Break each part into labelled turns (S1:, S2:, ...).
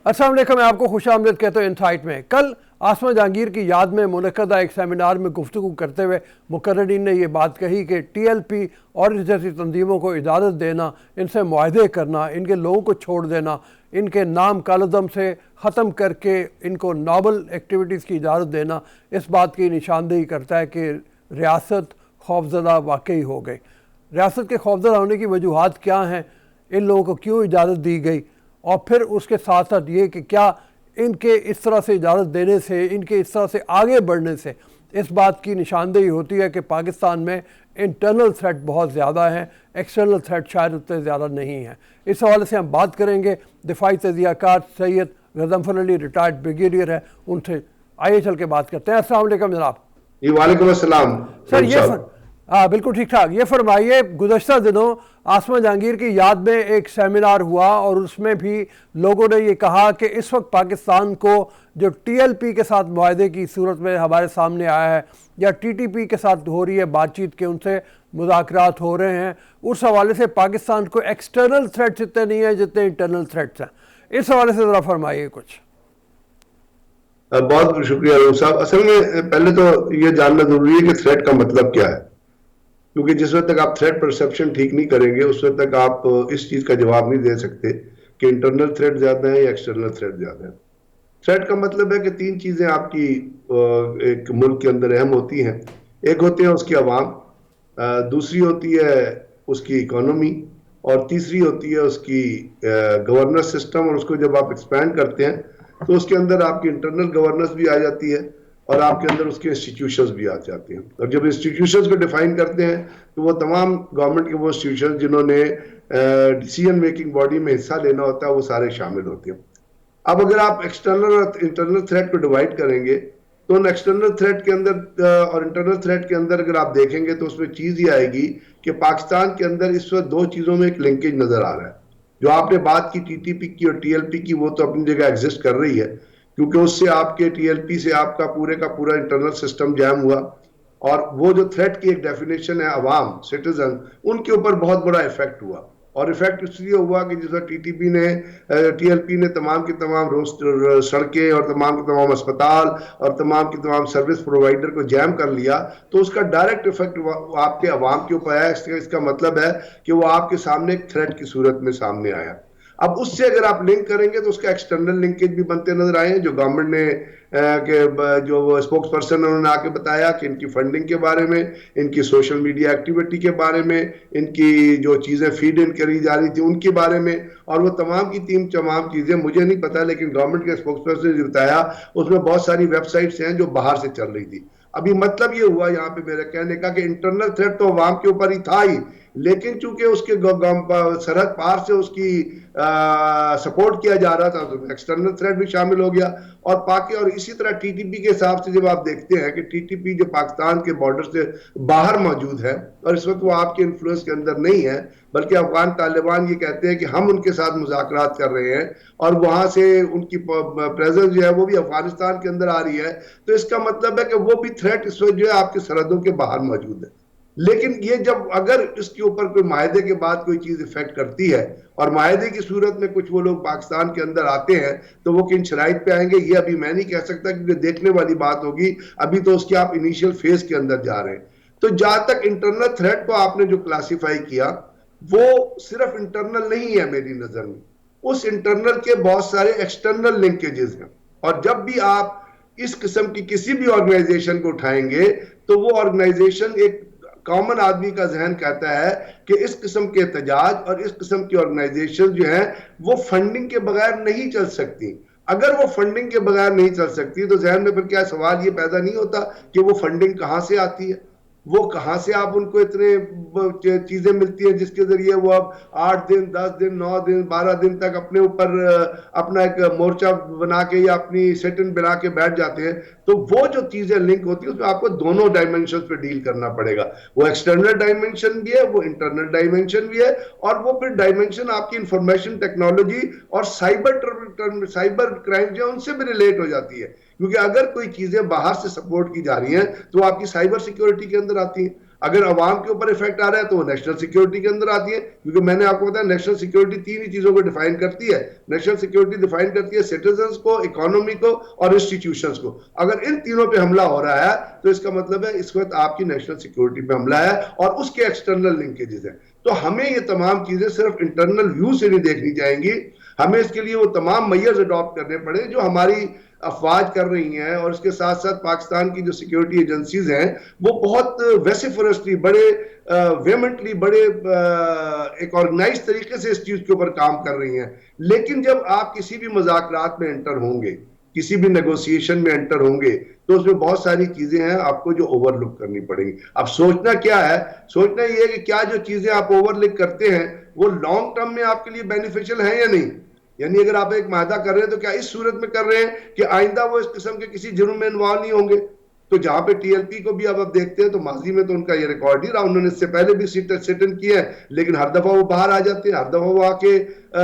S1: अस्सलाम वालेकुम, मैं आपको खुशामदीद कहता हूँ इनसाइट में। कल आसमा जहांगीर की याद में मुनक़दा एक सेमिनार में गुफ्तगू करते हुए मुकर्ररीन ने यह बात कही कि TLP और इस जैसी तंजीमों को इजाज़त देना, इनसे मुआहदे करना, इनके लोगों को छोड़ देना, इनके नाम कालदम से ख़त्म करके इनको नावल एक्टिविटीज़ की इजाज़त देना, इस बात की निशानदेही करता है कि रियासत खौफज़दा वाकई हो गई। रियासत के खौफज़दा होने की वजूहात क्या हैं, इन लोगों को क्यों इजाज़त दी गई, और फिर उसके साथ साथ ये कि क्या इनके इस तरह से इजाज़त देने से, इनके इस तरह से आगे बढ़ने से इस बात की निशानदेही होती है कि पाकिस्तान में इंटरनल थ्रेट बहुत ज़्यादा है, एक्सटर्नल थ्रेट शायद उतने ज़्यादा नहीं है। इस हवाले से हम बात करेंगे। दिफाई तज़ियाकार सैयद गज़नफ़र अली रिटायर्ड ब्रिगेडियर है, उनसे आइए चल के बात करते हैं। अस्सलाम वालेकुम जनाब।
S2: जी वालेकुम अस्सलाम
S1: सर ये बिल्कुल ठीक ठाक। ये फरमाइए, गुज़श्ता दिनों आसमा जहांगीर की याद में एक सेमिनार हुआ और उसमें भी लोगों ने ये कहा कि इस वक्त पाकिस्तान को जो TLP के साथ मुआहदे की सूरत में हमारे सामने आया है या TTP के साथ हो रही है बातचीत के, उनसे मुज़ाकरात हो रहे हैं, उस हवाले से पाकिस्तान को एक्सटर्नल थ्रेट्स इतने नहीं हैं जितने इंटरनल थ्रेट्स हैं। इस हवाले से ज़रा फरमाइए कुछ।
S2: बहुत शुक्रिया रूम साहब। असल में पहले तो ये जानना जरूरी है कि थ्रेट का मतलब क्या है, क्योंकि जिस वक्त तक आप थ्रेट परसेप्शन ठीक नहीं करेंगे उस वक्त तक आप इस चीज का जवाब नहीं दे सकते कि इंटरनल थ्रेट ज्यादा है या एक्सटर्नल थ्रेट ज्यादा है। थ्रेट का मतलब है कि तीन चीजें आपकी एक मुल्क के अंदर अहम होती हैं। एक होती है उसकी आवाम, दूसरी होती है उसकी इकोनॉमी, और तीसरी होती है उसकी गवर्नेंस सिस्टम। और उसको जब आप एक्सपैंड करते हैं तो उसके अंदर आपकी इंटरनल गवर्नेंस भी आ जाती है और आपके अंदर उसके इंस्टीट्यूशंस भी आ जाते हैं। और जब इंस्टीट्यूशंस को डिफाइन करते हैं तो वो तमाम गवर्नमेंट के वो इंस्टीट्यूशन जिन्होंने डिसीजन मेकिंग बॉडी में हिस्सा लेना होता है वो सारे शामिल होते हैं। अब अगर आप एक्सटर्नल और इंटरनल थ्रेट को डिवाइड करेंगे तो उन एक्सटर्नल थ्रेट के अंदर और इंटरनल थ्रेट के अंदर अगर आप देखेंगे तो उसमें चीज ये आएगी कि पाकिस्तान के अंदर इस वक्त दो चीजों में एक लिंकेज नजर आ रहा है। जो आपने बात की TTP की और TLP की, वो तो अपनी जगह एग्जिस्ट कर रही है, क्योंकि उससे आपके TLP से आपका पूरे का पूरा इंटरनल सिस्टम जैम हुआ। और वो जो थ्रेट की एक डेफिनेशन है अवाम, सिटीजन, उनके ऊपर बहुत बड़ा इफेक्ट हुआ। और इफेक्ट इसलिए हुआ कि जिस TLP ने तमाम की तमाम रोड सड़कें और तमाम के तमाम अस्पताल और तमाम की तमाम सर्विस प्रोवाइडर को जैम कर लिया, तो उसका डायरेक्ट इफेक्ट आपके अवाम के ऊपर आया। इसका मतलब है कि वो आपके सामने एक थ्रेट की सूरत में सामने आया। अब उससे अगर आप लिंक करेंगे तो उसका एक्सटर्नल लिंकेज भी बनते नजर आए हैं, जो गवर्नमेंट ने जो स्पोक्स पर्सन उन्होंने आके बताया कि इनकी फंडिंग के बारे में, इनकी सोशल मीडिया एक्टिविटी के बारे में, इनकी जो चीजें फीड इन करी जा रही थी उनके बारे में, और वो तमाम की तमाम चीजें मुझे नहीं पता, लेकिन गवर्नमेंट के स्पोक्स पर्सन ने बताया उसमें बहुत सारी वेबसाइट्स हैं जो बाहर से चल रही थी। अभी मतलब ये हुआ यहाँ पे मेरे कहने का कि इंटरनल थ्रेट तो अवाम के ऊपर ही था ही, लेकिन चूंकि उसके सरहद पार से उसकी सपोर्ट किया जा रहा था तो एक्सटर्नल थ्रेट भी शामिल हो गया। और इसी तरह TTP के हिसाब से जब आप देखते हैं कि TTP जो पाकिस्तान के बॉर्डर से बाहर मौजूद है और इस वक्त वो आपके इन्फ्लुएंस के अंदर नहीं है, बल्कि अफगान तालिबान ये कहते हैं कि हम उनके साथ मुज़ाकरात कर रहे हैं और वहां से उनकी प्रेजेंस जो है वो भी अफगानिस्तान के अंदर आ रही है, तो इसका मतलब है कि वो भी थ्रेट इस वक्त जो है आपकी सरहदों के बाहर मौजूद है। लेकिन ये जब अगर इसके ऊपर कोई माहदे के बाद कोई चीज इफेक्ट करती है और माहदे की सूरत में कुछ वो लोग पाकिस्तान के अंदर आते हैं तो वो किन शराइत पे आएंगे ये अभी मैं नहीं कह सकता, क्योंकि देखने वाली बात होगी। अभी तो उसकी आप इनिशियल फेज के अंदर जा रहे हैं। तो जहां तक इंटरनल थ्रेट को आपने जो क्लासिफाई किया वो सिर्फ इंटरनल नहीं है मेरी नजर में, उस इंटरनल के बहुत सारे एक्सटर्नल लिंकेजेस हैं। और जब भी आप इस किस्म की किसी भी ऑर्गेनाइजेशन को उठाएंगे तो वो ऑर्गेनाइजेशन एक कॉमन आदमी का जहन कहता है कि इस किस्म के एहतजाज और इस किस्म की ऑर्गेनाइजेशन जो है वो फंडिंग के बगैर नहीं चल सकती। अगर वो फंडिंग के बगैर नहीं चल सकती तो जहन में फिर क्या सवाल ये पैदा नहीं होता कि वो फंडिंग कहां से आती है, वो कहां से आप उनको इतने चीजें मिलती है जिसके जरिए वो अब 8 दिन 10 दिन 9 दिन 12 दिन तक अपने ऊपर अपना एक मोर्चा बना के या अपनी सेटन बना के बैठ जाते हैं। तो वो जो चीजें लिंक होती है उसमें आपको दोनों डायमेंशन पे डील करना पड़ेगा। वो एक्सटर्नल डायमेंशन भी है, वो इंटरनल डायमेंशन भी है, और वो फिर डायमेंशन आपकी इंफॉर्मेशन टेक्नोलॉजी और साइबर क्राइम जो उनसे भी रिलेट हो जाती है, क्योंकि अगर कोई चीजें बाहर से सपोर्ट की जा रही हैं तो आपकी साइबर सिक्योरिटी के अंदर आती हैं। अगर अवाम के ऊपर इफेक्ट आ रहा है तो वो नेशनल सिक्योरिटी के अंदर आती है, क्योंकि मैंने आपको बताया नेशनल सिक्योरिटी तीन ही चीजों को डिफाइन करती है। नेशनल सिक्योरिटी डिफाइन करती है सिटीजन्स को, इकोनॉमी को और इंस्टीट्यूशंस को। अगर इन तीनों पे हमला हो रहा है तो इसका मतलब है इस वक्त आपकी नेशनल सिक्योरिटी पे हमला है और उसके एक्सटर्नल लिंकेजेस है। तो हमें ये तमाम चीजें सिर्फ इंटरनल व्यू से नहीं देखनी चाहेंगी, हमें इसके लिए वो तमाम मेजर्स अडॉप्ट करने पड़े जो हमारी अफवाज कर रही हैं। और इसके साथ साथ पाकिस्तान की जो सिक्योरिटी एजेंसीज हैं वो बहुत वेसिफरसली, बड़े वेमेंटली, बड़े एक ऑर्गेनाइज तरीके से इस चीज के ऊपर काम कर रही हैं। लेकिन जब आप किसी भी मुज़ाकरात में एंटर होंगे, किसी भी नेगोशिएशन में एंटर होंगे, तो उसमें बहुत सारी चीजें हैं आपको जो ओवरलुक करनी पड़ेंगी। अब सोचना क्या है, सोचना ये है कि क्या जो चीजें आप ओवरलुक करते हैं वो लॉन्ग टर्म में आपके लिए बेनिफिशियल है या नहीं। यानी अगर आप एक माहदा कर रहे हैं तो क्या इस सूरत में कर रहे हैं कि आइंदा वो इस किस्म के किसी जुर्म में इन्वॉल्व नहीं होंगे। तो जहां पे टीएलपी को भी अब आप देखते हैं तो माजी में तो उनका ये रिकॉर्ड ही रहा, उन्होंने इससे पहले भी सिट इन किए हैं, लेकिन हर दफा वो बाहर आ जाते हैं, हर दफा वो आके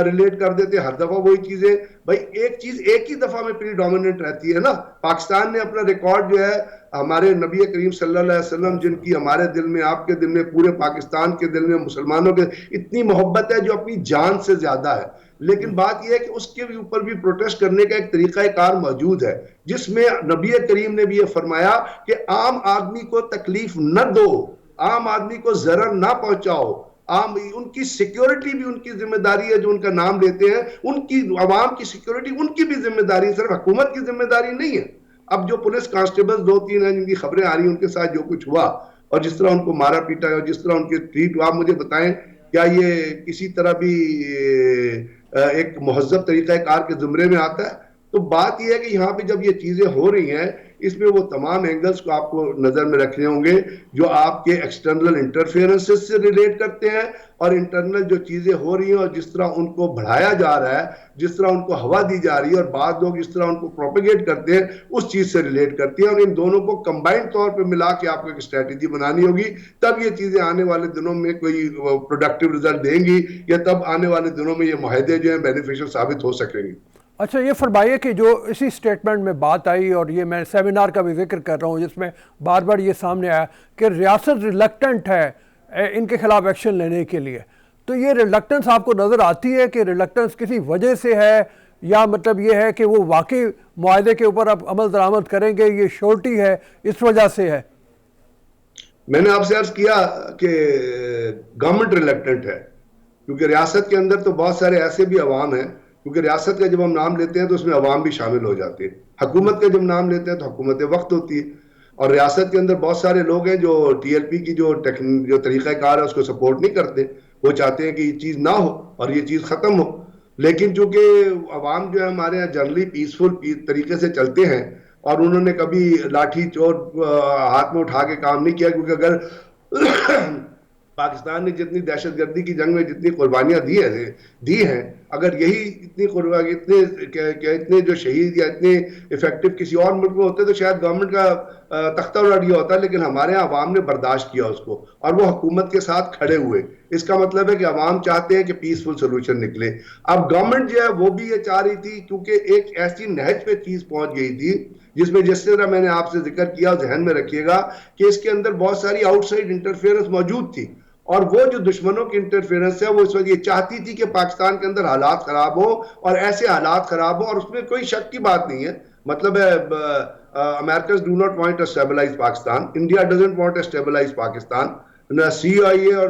S2: रिलेट कर देते हैं, हर दफा वही चीजें। भाई एक चीज एक ही दफा में प्रीडोमिनेंट रहती है ना। पाकिस्तान ने अपना रिकॉर्ड जो है, हमारे नबी करीम सल्लल्लाहु अलैहि वसल्लम जिनकी हमारे दिल में, आपके दिल में, पूरे पाकिस्तान के दिल में, मुसलमानों के इतनी मोहब्बत है जो अपनी जान से ज्यादा है। लेकिन बात यह है कि उसके भी ऊपर भी प्रोटेस्ट करने का एक तरीकाकार मौजूद है, जिसमें नबी करीम ने भी यह फरमाया कि आम आदमी को तकलीफ न दो, आम आदमी को जरर ना पहुंचाओ, आम उनकी सिक्योरिटी भी उनकी जिम्मेदारी है। जो उनका नाम लेते हैं, उनकी आवाम की सिक्योरिटी उनकी भी जिम्मेदारी है, सिर्फ हुकूमत की जिम्मेदारी नहीं है। अब जो पुलिस कांस्टेबल्स 2-3 हैं जिनकी खबरें आ रही हैं, उनके साथ जो कुछ हुआ और जिस तरह उनको मारा पीटा और जिस तरह उनके ट्रीट हुआ, आप मुझे बताएं क्या ये किसी तरह भी एक महज़्ज़ब तरीक़ाकार के ज़ुमरे में आता है। तो बात यह है कि यहाँ पे जब ये चीज़ें हो रही हैं, इसमें वो तमाम एंगल्स को आपको नज़र में रखने होंगे जो आपके एक्सटर्नल इंटरफेरेंसेस से रिलेट करते हैं और इंटरनल जो चीज़ें हो रही हैं और जिस तरह उनको बढ़ाया जा रहा है, जिस तरह उनको हवा दी जा रही है और बाद लोग जिस तरह उनको प्रोपेगेट करते हैं, उस चीज़ से रिलेट करती है। और इन दोनों को कंबाइंड तौर पर मिला के आपको एक स्ट्रैटेजी बनानी होगी, तब ये चीज़ें आने वाले दिनों में कोई प्रोडक्टिव रिजल्ट देंगी, या तब आने वाले दिनों में ये मुआहदे जो हैं बेनिफिशियल साबित हो सकेंगे।
S1: अच्छा, ये फरमाइए कि जो इसी स्टेटमेंट में बात आई और ये मैं सेमिनार का भी जिक्र कर रहा हूँ जिसमें बार बार ये सामने आया कि रियासत रिलक्टेंट है इनके खिलाफ एक्शन लेने के लिए, तो ये रिलक्टेंस आपको नज़र आती है कि रिलक्टेंस किसी वजह से है, या मतलब ये है कि वो वाकई मुआहदे के ऊपर अब अमल दरामद करेंगे, ये श्योरिटी है इस वजह से है?
S2: मैंने आपसे अर्ज किया कि गवर्नमेंट रिलक्टेंट है, क्योंकि रियासत के अंदर तो बहुत सारे ऐसे भी अवाम हैं, क्योंकि रियासत का जब हम नाम लेते हैं तो उसमें अवाम भी शामिल हो जाते हैं। हुकूमत का जब नाम लेते हैं तो हुकूमत वक्त होती है, और रियासत के अंदर बहुत सारे लोग हैं जो टीएलपी की जो तरीक़ाकार है उसको सपोर्ट नहीं करते। वो चाहते हैं कि ये चीज़ ना हो और ये चीज़ ख़त्म हो। लेकिन चूंकि अवाम जो है हमारे यहाँ जनरली पीसफुल तरीके से चलते हैं और उन्होंने कभी लाठी चोट हाथ में उठा के काम नहीं किया, क्योंकि अगर पाकिस्तान ने जितनी दहशतगर्दी की जंग में जितनी कुर्बानियां दी हैं, अगर यही इतनी कुर्बानी, इतने जो शहीद या इतने इफेक्टिव किसी और मुल्क में होते तो शायद गवर्नमेंट का तख्ता उलट गया होता। लेकिन हमारे यहाँ अवाम ने बर्दाश्त किया उसको और वो हुकूमत के साथ खड़े हुए। इसका मतलब है कि अवाम चाहते हैं कि पीसफुल सोल्यूशन निकले। अब गवर्नमेंट जो है वो भी ये चाह रही थी, क्योंकि एक ऐसी नहज पे चीज पहुंच गई थी जिसमें जिस तरह मैंने आपसे जिक्र किया, जहन में रखिएगा कि इसके अंदर बहुत सारी आउटसाइड इंटरफेरेंस मौजूद थी, और वो जो दुश्मनों की इंटरफेरेंस है वो इस वक्त ये चाहती थी कि पाकिस्तान के अंदर हालात खराब हो, और ऐसे हालात खराब हो, और उसमें कोई शक की बात नहीं है। मतलब Americans do not want to stabilise Pakistan, India doesn't want to stabilise Pakistan, CIA और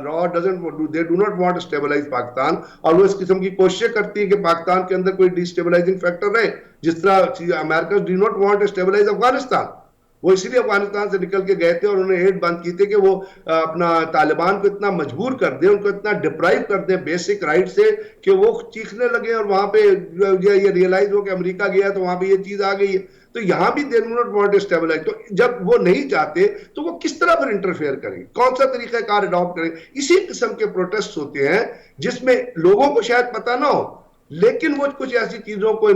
S2: रॉ they do not want to stabilise Pakistan, और वो इस किस्म की कोशिश करती है कि पाकिस्तान के अंदर कोई डिस्टेबलाइजिंग फैक्टर रहे, जिस तरह Americans do not want to stabilise Afghanistan. वो इसीलिए अफगानिस्तान से निकल के गए थे और उन्हें एड बंद की थी कि वो अपना तालिबान को इतना मजबूर कर दें, उनको इतना डिप्राइव कर दें बेसिक राइट से कि वो चीखने लगे, और वहां पे ये रियलाइज हो कि अमेरिका गया तो वहां पे ये चीज आ गई है। तो यहां भी they not want to stabilise. तो जब वो नहीं चाहते तो वो किस तरह पर इंटरफेयर करेंगे, कौन सा तरीका कार अडॉप्ट करेंगे? इसी किस्म के प्रोटेस्ट होते हैं जिसमें लोगों को शायद पता ना हो, लेकिन वो कुछ ऐसी चीजों को,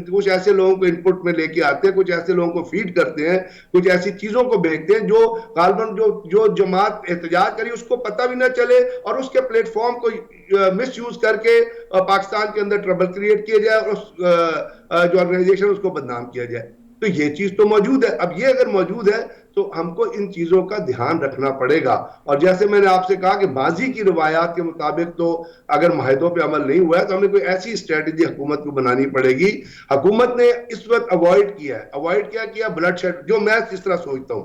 S2: कुछ ऐसे लोगों को इनपुट में लेके आते हैं, कुछ ऐसे लोगों को फीड करते हैं, कुछ ऐसी चीजों को भेजते हैं जो गालबन जो जमात एहतजाज करी उसको पता भी ना चले, और उसके प्लेटफॉर्म को मिस यूज करके पाकिस्तान के अंदर ट्रबल क्रिएट किया जाए और जो ऑर्गेनाइजेशन उसको बदनाम किया जाए। तो ये चीज तो मौजूद है। अब ये अगर मौजूद है तो हमको इन चीजों का ध्यान रखना पड़ेगा। और जैसे मैंने आपसे कहा कि माजी की रिवायात के मुताबिक तो अगर माहिदों पे अमल नहीं हुआ है तो हमें कोई ऐसी स्ट्रेटजी हुकूमत को बनानी पड़ेगी। हुकूमत ने इस वक्त अवॉइड किया है, अवॉइड क्या किया, ब्लड शेड, जो मैं जिस तरह सोचता हूं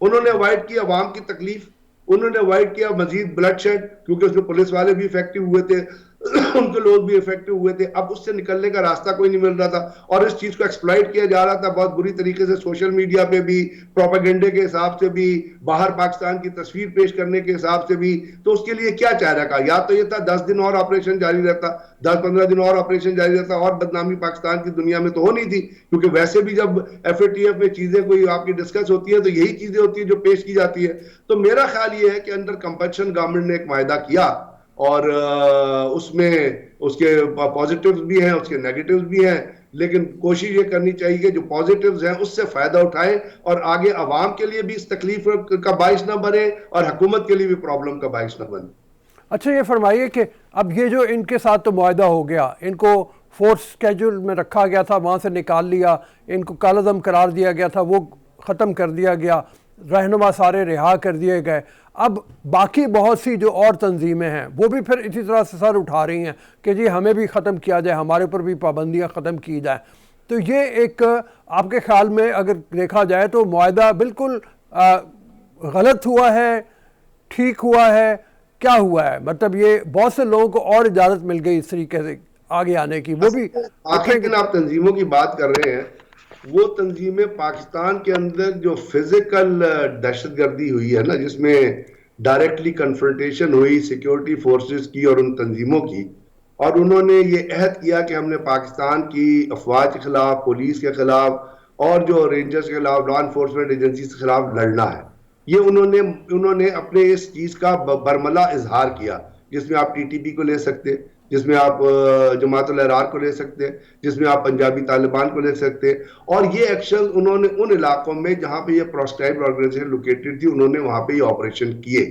S2: उन्होंने अवॉइड किया अवाम की तकलीफ, उन्होंने अवॉइड किया मजीद ब्लड शेड, क्योंकि उसमें पुलिस वाले भी इफेक्टिव हुए थे उनके लोग भी इफेक्टिव हुए थे। अब उससे निकलने का रास्ता कोई नहीं मिल रहा था और इस चीज को एक्सप्लॉइट किया जा रहा था बहुत बुरी तरीके से, सोशल मीडिया पे भी, प्रोपेगेंडे के हिसाब से भी, बाहर पाकिस्तान की तस्वीर पेश करने के हिसाब से भी। तो उसके लिए क्या चाह रखा, या तो ये था 10 दिन और ऑपरेशन जारी रहता, 10-15 दिन और ऑपरेशन जारी रहता, और बदनामी पाकिस्तान की दुनिया में तो हो नहीं थी, क्योंकि वैसे भी जब FATF में चीजें कोई आपकी डिस्कस होती है तो यही चीजें होती है जो पेश की जाती है। तो मेरा ख्याल ये है कि अंडर कंपल्शन गवर्नमेंट ने एक वायदा किया और उसमें उसके पॉजिटिव्स भी हैं, उसके नेगेटिव्स भी हैं, लेकिन कोशिश ये करनी चाहिए कि जो पॉजिटिव्स हैं उससे फायदा उठाएं और आगे अवाम के लिए भी इस तकलीफ का बाइस ना बने और हुकूमत के लिए भी प्रॉब्लम का बाइस ना बने।
S1: अच्छा, ये फरमाइए कि अब ये जो इनके साथ तो मुआहदा हो गया, इनको फोर्स स्केड्यूल में रखा गया था, वहाँ से निकाल लिया, इनको कालादम करार दिया गया था, वो ख़त्म कर दिया गया, रहनुमा सारे रिहा कर दिए गए। अब बाकी बहुत सी जो और तंजीमें हैं वो भी फिर इसी तरह से सर उठा रही हैं कि जी हमें भी ख़त्म किया जाए, हमारे ऊपर भी पाबंदियाँ ख़त्म की जाए। तो ये एक आपके ख्याल में अगर देखा जाए तो मुआहदा बिल्कुल गलत हुआ है, ठीक हुआ है, क्या हुआ है? मतलब ये बहुत से लोगों को और इजाज़त मिल गई इस तरीके से आगे आने की, वो भी
S2: आखिर दिन आप तंजीमों की बात कर रहे हैं, वो तंजीमें पाकिस्तान के अंदर जो फिजिकल दहशतगर्दी हुई है ना, जिसमें डायरेक्टली कन्फ्रंटेशन हुई सिक्योरिटी फोर्सेस की और उन तंजीमों की, और उन्होंने ये अहद किया कि हमने पाकिस्तान की अफवाज के खिलाफ, पुलिस के खिलाफ और जो रेंजर्स के खिलाफ, लॉ इन्फोर्समेंट एजेंसी के खिलाफ लड़ना है। ये उन्होंने अपने इस चीज का बरमला इजहार किया, जिसमें आप TTP को ले सकते, जिसमें आप जमातुल अहरार को ले सकते हैं, जिसमें आप पंजाबी तालिबान को ले सकते हैं। और ये एक्शन उन्होंने उन इलाकों में जहां पे ये प्रोस्क्राइब्ड ऑर्गेनाइजेशन लोकेटेड थी, उन्होंने वहां पे ये ऑपरेशन किए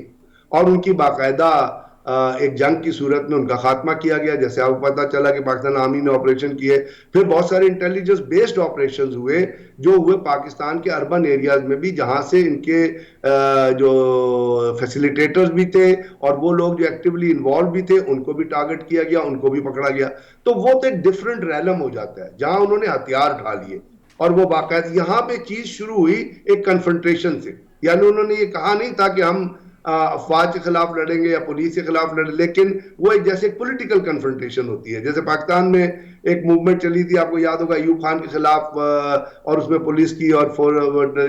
S2: और उनकी बाकायदा एक जंग की सूरत में उनका खात्मा किया गया। जैसे आपको पता चला कि पाकिस्तान आर्मी ने ऑपरेशन किए, फिर बहुत सारे इंटेलिजेंस बेस्ड ऑपरेशंस हुए जो हुए पाकिस्तान के अर्बन एरियाज में भी, जहां से इनके जो फैसिलिटेटर्स भी थे और वो लोग जो एक्टिवली इन्वॉल्व भी थे उनको भी टारगेट किया गया, उनको भी पकड़ा गया। तो वो तो एक डिफरेंट रैलम हो जाता है जहां उन्होंने हथियार उठा लिए और वो बाकायदा यहाँ पे चीज शुरू हुई एक कन्फ्रंटेशन से। यानी उन्होंने ये कहा नहीं था कि हम अफवाज के खिलाफ लड़ेंगे या पुलिस के खिलाफ लड़े, लेकिन वो एक जैसे पॉलिटिकल कन्फ्रंटेशन होती है। जैसे पाकिस्तान में एक मूवमेंट चली थी, आपको याद होगा, अयूब खान के खिलाफ, और उसमें पुलिस की और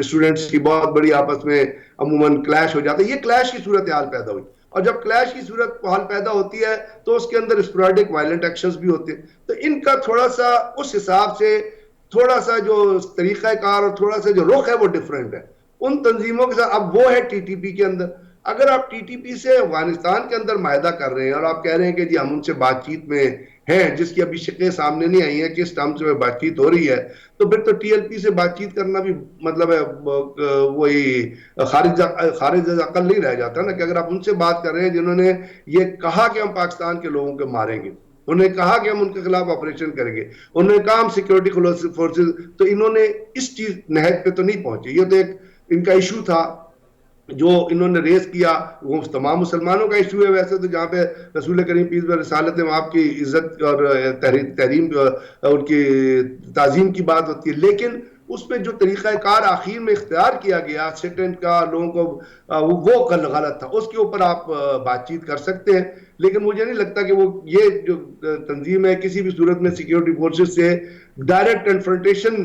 S2: स्टूडेंट्स की बहुत बड़ी आपस में अमूमन क्लैश हो जाता है। ये क्लैश की सूरत हाल पैदा हुई, और जब क्लैश की सूरत हाल पैदा होती है तो उसके अंदर स्पोरेडिक वायलेंट एक्शंस भी होते हैं। तो इनका थोड़ा सा उस हिसाब से थोड़ा सा जो तरीक़ाकार और थोड़ा सा जो रुख है वो डिफरेंट है उन तंजीमों के साथ। अब वो है TTP के अंदर। अगर आप TTP से अफगानिस्तान के अंदर माहिदा कर रहे हैं और आप कह रहे हैं कि जी हम उनसे बातचीत में हैं, जिसकी अभी शिकें सामने नहीं आई हैं, किस टर्म से बातचीत हो रही है, तो फिर तो TLP से बातचीत करना भी मतलब है वही खारिज अकल नहीं रह जाता ना, कि अगर आप उनसे बात कर रहे हैं जिन्होंने ये कहा कि हम पाकिस्तान के लोगों को मारेंगे, उन्होंने कहा कि हम उनके खिलाफ ऑपरेशन करेंगे, उन्होंने कहा हम सिक्योरिटी फोर्सेस, तो इन्होंने इस चीज नहज पे तो नहीं पहुंचे। ये तो एक इनका इशू था जो इन्होंने रेस किया, वो तमाम मुसलमानों का इशू है वैसे तो, जहाँ पे रसूल करीम पीस व रिसालत में आपकी इज्जत और तहरीम उनकी ताजीम की बात होती है, लेकिन उसमें जो तरीक़ाकार आखिर में इख्तियार किया गया सिटेंट का लोगों को, वो गलत था। उसके ऊपर आप बातचीत कर सकते हैं, लेकिन मुझे नहीं लगता कि वो ये जो तंजीम है किसी भी सूरत में सिक्योरिटी फोर्सेस से डायरेक्ट कन्फ्रंटेशन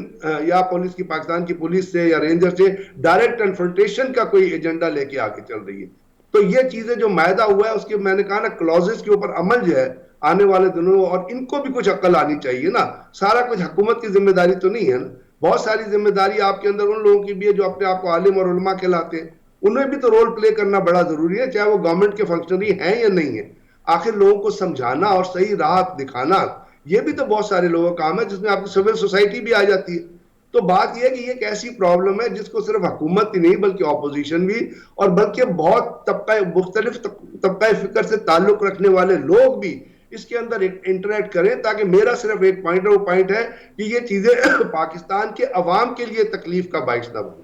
S2: या पुलिस की, पाकिस्तान की पुलिस से या रेंजर से डायरेक्ट कन्फ्रंटेशन का कोई एजेंडा लेके आगे चल रही है। तो ये चीजें जो मायदा हुआ है उसके, मैंने कहा ना, क्लॉजेस के ऊपर अमल जो है आने वाले दिनों में, और इनको भी कुछ अक्ल आनी चाहिए ना। सारा कुछ हुकूमत की जिम्मेदारी तो नहीं है ना, बहुत सारी जिम्मेदारी आपके अंदर उन लोगों की भी है जो अपने आप को आलिम और उलमा कहलाते हैं। उन्हें भी तो रोल प्ले करना बड़ा जरूरी है, चाहे वो गवर्नमेंट के फंक्शनरी हैं या नहीं है। आखिर लोगों को समझाना और सही राह दिखाना, ये भी तो बहुत सारे लोगों का काम है, जिसमें आपकी सिविल सोसाइटी भी आ जाती है। तो बात यह है कि ये एक ऐसी प्रॉब्लम है जिसको सिर्फ हुकूमत ही नहीं बल्कि ऑपोजिशन भी, और बल्कि बहुत तबका मुख्तलिफ तबका फिक्र से ताल्लुक रखने वाले लोग भी इसके अंदर इंटरेक्ट करें, ताकि मेरा सिर्फ एक पॉइंट है, वो पॉइंट है कि ये चीजें पाकिस्तान के अवाम के लिए तकलीफ का बाइस ना बने।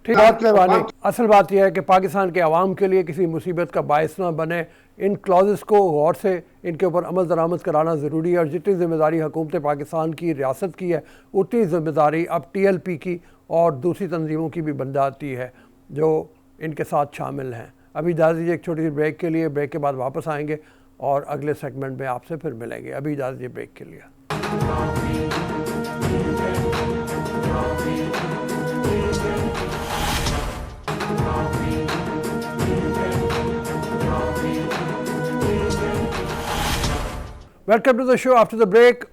S1: ठीक बात मेहरबानी। असल बात यह है कि पाकिस्तान के अवाम के लिए किसी मुसीबत का बायस ना बने, इन क्लॉजेस को गौर से इनके ऊपर अमल दरामद कराना ज़रूरी है। और जितनी ज़िम्मेदारी हुकूमत पाकिस्तान की रियासत की है, उतनी ज़िम्मेदारी अब TLP की और दूसरी तंजीमों की भी बन जाती है जो इनके साथ शामिल हैं। अभी इजाज़त दीजिए एक छोटी सी ब्रेक के लिए, ब्रेक के बाद वापस आएंगे और अगले सेगमेंट में आपसे फिर मिलेंगे। अभी इजाज़त दीजिए ब्रेक के लिए। Welcome to the show after the break.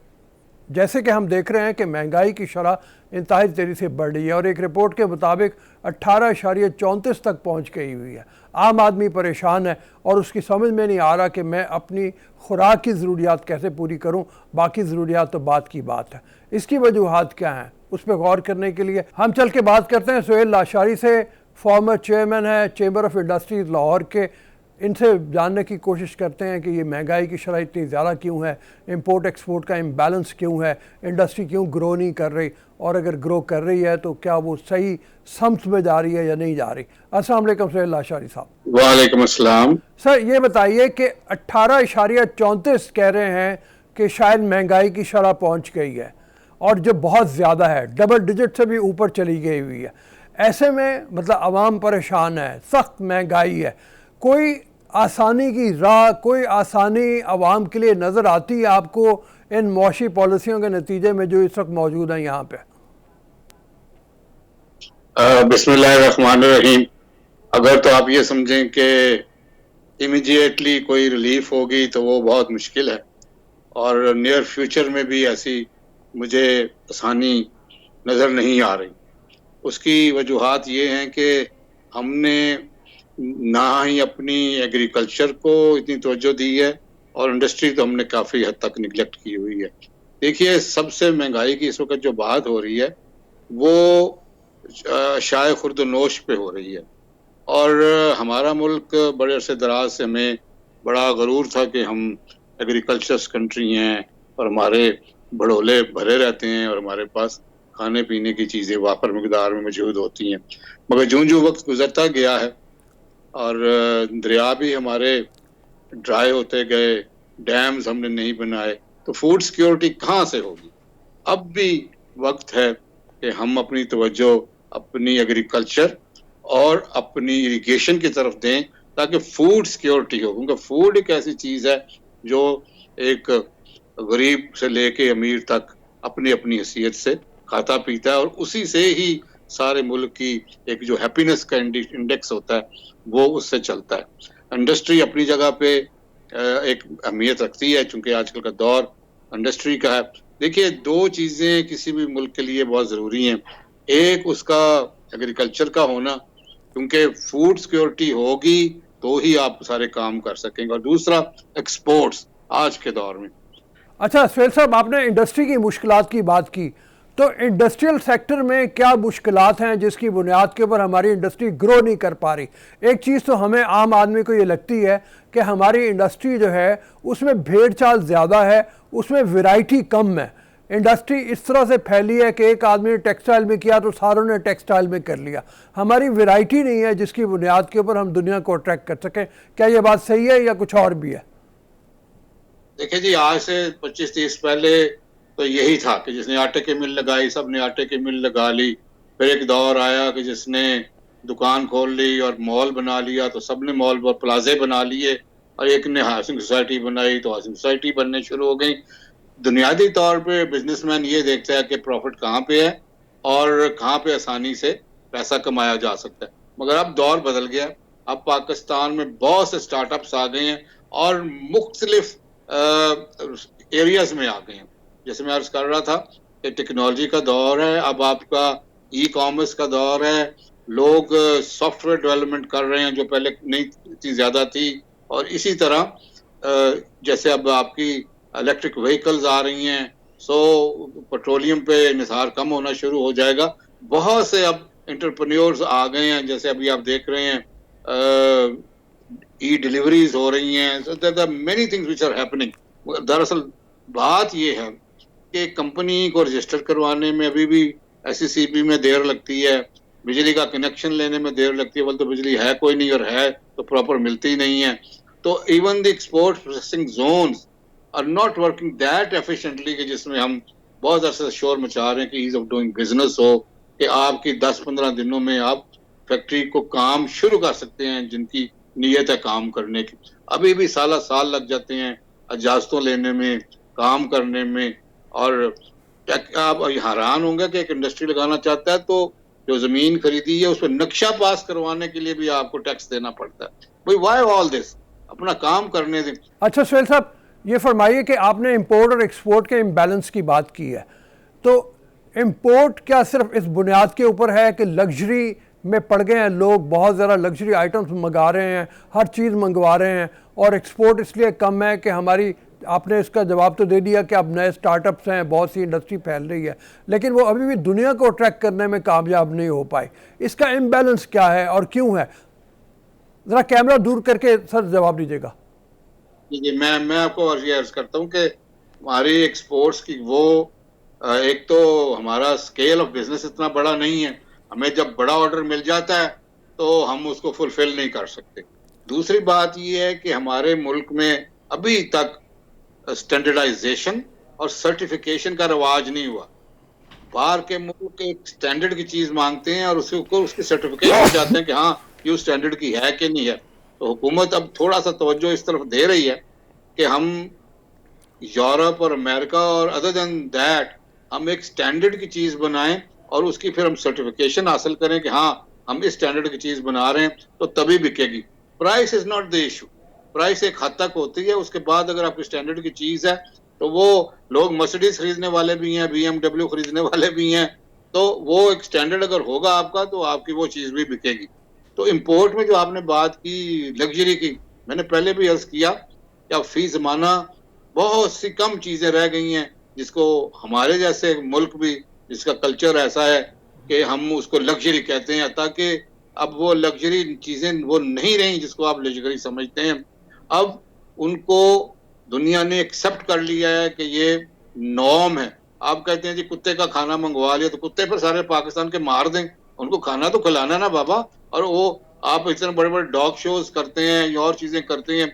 S1: जैसे कि हम देख रहे हैं कि महंगाई की शरह इंतहाई तेज़ी से बढ़ रही है और एक रिपोर्ट के मुताबिक 18.34 तक पहुंच गई हुई है। आम आदमी परेशान है और उसकी समझ में नहीं आ रहा कि मैं अपनी खुराक की ज़रूरियात कैसे पूरी करूं, बाकी ज़रूरियात तो बात की बात है। इसकी वजूहात क्या हैं, उस पर गौर करने के लिए हम चल के बात करते हैं सुहेल लाशारी से। फॉर्मर चेयरमैन है चेंबर ऑफ इंडस्ट्रीज़ लाहौर के। इनसे जानने की कोशिश करते हैं कि ये महंगाई की शरह इतनी ज़्यादा क्यों है, इंपोर्ट एक्सपोर्ट का इम्बैलेंस क्यों है, इंडस्ट्री क्यों ग्रो नहीं कर रही, और अगर ग्रो कर रही है तो क्या वो सही सम्त में जा रही है या नहीं जा रही। अस्सलाम वालेकुम सुहेल लाशारी साहब।
S3: वालेकुम अस्सलाम।
S1: सर ये बताइए कि 18.34 कह रहे हैं कि शायद महंगाई की शरह पहुँच गई है और जो बहुत ज़्यादा है, डबल डिजिट से भी ऊपर चली गई हुई है। ऐसे में मतलब आवाम परेशान है, सख्त महंगाई है, कोई आसानी की राह, कोई आसानी आवाम के लिए नज़र आती है आपको इन मौशी पॉलिसियों के नतीजे में जो इस वक्त मौजूद है यहाँ पे?
S3: बिस्मिल्लाहिर्रहमानिर्रहीम। अगर तो आप ये समझें कि इमीडिएटली कोई रिलीफ होगी तो वो बहुत मुश्किल है, और नियर फ्यूचर में भी ऐसी मुझे आसानी नज़र नहीं आ रही। उसकी वजूहात ये हैं कि हमने ना ही अपनी एग्रीकल्चर को इतनी तवज्जो दी है और इंडस्ट्री तो हमने काफ़ी हद तक निगलेक्ट की हुई है। देखिए, सबसे महंगाई की इस वक्त जो बात हो रही है वो शाय खुर्दनोश पे हो रही है, और हमारा मुल्क बड़े अरसे दराज से हमें बड़ा गरूर था कि हम एग्रीकल्चरस कंट्री हैं और हमारे भड़ोले भरे रहते हैं और हमारे पास खाने पीने की चीज़ें वापर मकदार में मौजूद होती हैं। मगर जो जो वक्त गुजरता गया है और दरिया भी हमारे ड्राई होते गए, डैम्स हमने नहीं बनाए, तो फूड सिक्योरिटी कहाँ से होगी। अब भी वक्त है कि हम अपनी तवज्जो अपनी एग्रीकल्चर और अपनी इरिगेशन की तरफ दें ताकि फूड सिक्योरिटी हो, क्योंकि फूड एक ऐसी चीज़ है जो एक गरीब से लेके अमीर तक अपनी अपनी हैसियत से खाता पीता है, और उसी से ही सारे मुल्क की एक जो हैप्पीनेस का इंडेक्स होता है वो उससे चलता है। इंडस्ट्री अपनी जगह पे एक अहमियत रखती है, चूंकि आजकल का दौर इंडस्ट्री का है। देखिए, दो चीज़ें किसी भी मुल्क के लिए बहुत ज़रूरी हैं। एक उसका एग्रीकल्चर का होना, क्योंकि फूड सिक्योरिटी होगी तो ही आप सारे काम कर सकेंगे, और दूसरा एक्सपोर्ट्स आज के दौर में।
S1: अच्छा सुहेल साहब, आपने इंडस्ट्री की मुश्किलात की बात की, तो इंडस्ट्रियल सेक्टर में क्या मुश्किलात हैं जिसकी बुनियाद के ऊपर हमारी इंडस्ट्री ग्रो नहीं कर पा रही? एक चीज़ तो हमें आम आदमी को ये लगती है कि हमारी इंडस्ट्री जो है उसमें भेड़ चाल ज़्यादा है, उसमें वैरायटी कम है। इंडस्ट्री इस तरह से फैली है कि एक आदमी ने टेक्सटाइल में किया तो सारों ने टेक्सटाइल में कर लिया। हमारी वैरायटी नहीं है जिसकी बुनियाद के ऊपर हम दुनिया को अट्रैक्ट कर सकें। क्या ये बात सही है या कुछ और भी है?
S3: देखिए जी, आज से 25-30 पहले तो यही था कि जिसने आटे की मिल लगाई सब ने आटे की मिल लगा ली। फिर एक दौर आया कि जिसने दुकान खोल ली और मॉल बना लिया तो सब ने मॉल और प्लाजे बना लिए, और एक ने हाउसिंग सोसाइटी बनाई तो हाउसिंग सोसाइटी बनने शुरू हो गई। बुनियादी तौर पे बिजनेसमैन ये देखता है कि प्रॉफिट कहाँ पे है और कहाँ पे आसानी से पैसा कमाया जा सकता है। मगर अब दौर बदल गया। अब पाकिस्तान में बहुत से स्टार्टअप्स आ गए हैं और मुख्तलिफ एरियाज में आ गए हैं। जैसे मैं अर्ज कर रहा था कि टेक्नोलॉजी का दौर है, अब आपका ई कॉमर्स का दौर है, लोग सॉफ्टवेयर डेवलपमेंट कर रहे हैं जो पहले नहीं इतनी ज़्यादा थी, और इसी तरह जैसे अब आपकी इलेक्ट्रिक व्हीकल्स आ रही हैं, सो पेट्रोलियम पे निसार कम होना शुरू हो जाएगा। बहुत से अब एंटरप्रेन्योर्स आ गए हैं, जैसे अभी आप देख रहे हैं ई डिलीवरीज हो रही हैं। So there are many things which are happening. दरअसल बात ये है कि कंपनी को रजिस्टर करवाने में अभी भी SECB में देर लगती है, बिजली का कनेक्शन लेने में देर लगती है, बोल तो बिजली है कोई नहीं, और है तो प्रॉपर मिलती नहीं है। तो even the export processing zones are not working that efficiently कि जिसमें हम बहुत अरसे से शोर मचा रहे हैं कि ईज ऑफ डूइंग बिजनेस हो, कि आपकी 10-15 दिनों में आप फैक्ट्री को काम शुरू कर सकते हैं जिनकी नीयत है काम करने की। अभी भी साल लग जाते हैं इजाजतों लेने में, काम करने में। और आप हैरान होंगे कि एक इंडस्ट्री लगाना चाहता है तो जो जमीन खरीदी है उस पर नक्शा पास करवाने के लिए भी आपको टैक्स देना पड़ता है। भाई व्हाई ऑल दिस, अपना काम करने दें।
S1: अच्छा सुहेल साहब, ये फरमाइए कि आपने इंपोर्ट और एक्सपोर्ट के इम्बैलेंस की बात की है, तो इंपोर्ट क्या सिर्फ इस बुनियाद के ऊपर है कि लग्जरी में पड़ गए हैं लोग, बहुत ज़्यादा लग्जरी आइटम्स मंगा रहे हैं, हर चीज़ मंगवा रहे हैं, और एक्सपोर्ट इसलिए कम है कि हमारी, आपने इसका जवाब तो दे दिया कि अब नए स्टार्टअप्स हैं, बहुत सी इंडस्ट्री फैल रही है, लेकिन वो अभी भी दुनिया को अट्रैक्ट करने में कामयाब नहीं हो पाए। इसका इम्बैलेंस क्या है और क्यों है? ज़रा कैमरा दूर करके सर जवाब दीजिएगा।
S3: जी, मैं आपको अर्ज करता हूँ कि हमारी एक्सपोर्ट्स की वो एक तो हमारा स्केल ऑफ बिजनेस इतना बड़ा नहीं है, हमें जब बड़ा ऑर्डर मिल जाता है तो हम उसको फुलफिल नहीं कर सकते। दूसरी बात ये है कि हमारे मुल्क में अभी तक स्टैंडर्डाइजेशन और सर्टिफिकेशन का रवाज नहीं हुआ। बाहर के मुल्क एक स्टैंडर्ड की चीज मांगते हैं और उसकी सर्टिफिकेशन चाहते हैं कि हाँ ये उस स्टैंडर्ड की है कि नहीं है। तो हुकूमत अब थोड़ा सा तवज्जो इस तरफ दे रही है कि हम यूरोप और अमेरिका और अदर देन दैट हम एक स्टैंडर्ड की चीज बनाएं और उसकी फिर हम सर्टिफिकेशन हासिल करें कि हाँ हम इस स्टैंडर्ड की चीज बना रहे हैं, तो तभी बिकेगी। Price is not the issue, price एक हद तक होती है, उसके बाद अगर आपकी स्टैंडर्ड की चीज है तो वो लोग मर्सिडीज खरीदने वाले भी हैं, BMW खरीदने वाले भी हैं, तो वो एक स्टैंडर्ड अगर होगा आपका तो आपकी वो चीज भी बिकेगी। तो इंपोर्ट में जो आपने बात की लग्जरी की, मैंने पहले भी अर्ज किया कि अब फी जमाना बहुत सी कम चीजें रह गई हैं जिसको हमारे जैसे मुल्क भी, जिसका कल्चर ऐसा है कि हम उसको लग्जरी कहते हैं, ताकि अब वो लग्जरी चीजें वो नहीं रही जिसको आप लग्जरी समझते हैं। अब उनको दुनिया ने एक्सेप्ट कर लिया है कि ये नॉर्म है। आप कहते हैं जी कुत्ते का खाना मंगवा लिया, तो कुत्ते पर सारे पाकिस्तान के मार दें, उनको खाना तो खिलाना ना बाबा। और वो आप इतने बड़े बड़े डॉग शोज करते हैं या और चीजें करते हैं,